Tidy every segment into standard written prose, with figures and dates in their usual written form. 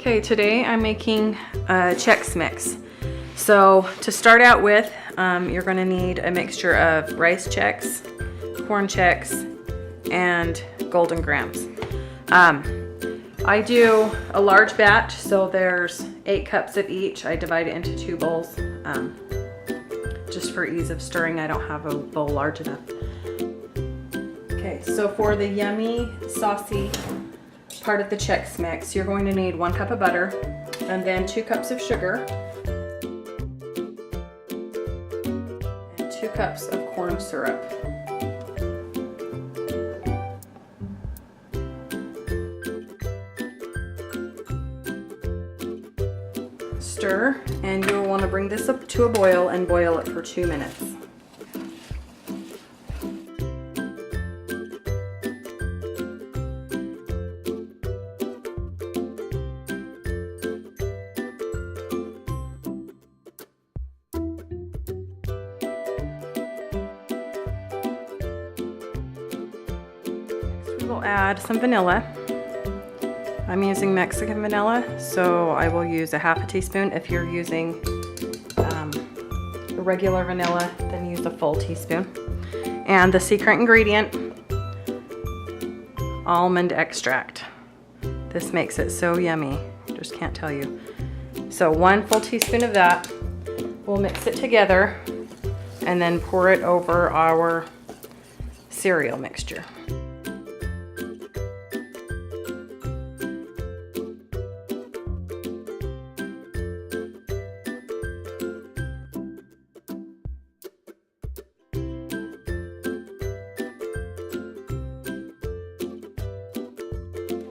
Okay, today I'm making a Chex mix. So to start out with, you're going to need a mixture of rice Chex, corn Chex, and golden grams. I do a large batch, so there's 8 cups of each. I divide it into 2 bowls. Just for ease of stirring, I don't have a bowl large enough. Okay, so for the yummy, saucy part of the Chex mix, you're going to need 1 cup of butter and then 2 cups of sugar and 2 cups of corn syrup. Stir, and you'll want to bring this up to a boil and boil it for 2 minutes. Next, we will add some vanilla. I'm using Mexican vanilla, so I will use a ½ teaspoon. If you're using regular vanilla, then use a full teaspoon. And the secret ingredient, almond extract. This makes it so yummy, just can't tell you. So 1 full teaspoon of that. We'll mix it together and then pour it over our cereal mixture.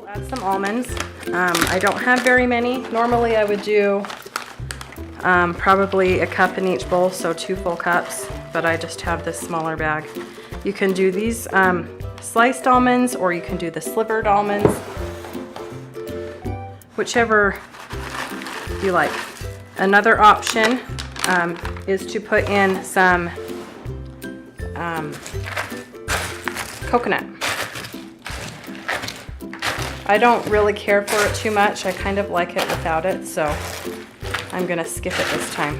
Add some almonds. I don't have very many. Normally I would do probably a cup in each bowl, so 2 full cups, but I just have this smaller bag. You can do these sliced almonds, or you can do the slivered almonds, whichever you like. Another option is to put in some coconut. I don't really care for it too much. I kind of like it without it, so I'm gonna skip it this time.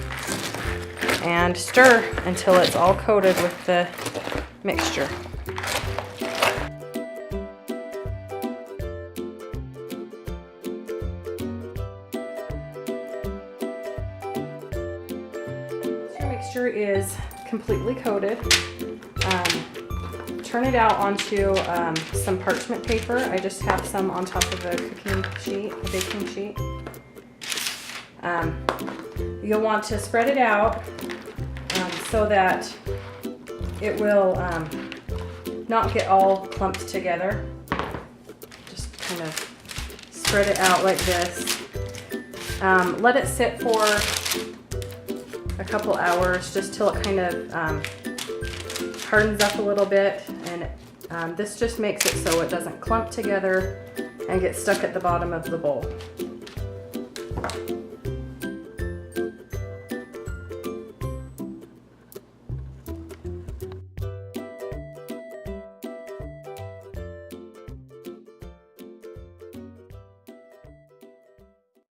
And stir until it's all coated with the mixture. Your mixture is completely coated. Turn it out onto some parchment paper. I just have some on top of a cooking sheet, a baking sheet. You'll want to spread it out so that it will not get all clumped together. Just kind of spread it out like this. Let it sit for a couple hours, just till it kind of hardens up a little bit, and this just makes it so it doesn't clump together and get stuck at the bottom of the bowl.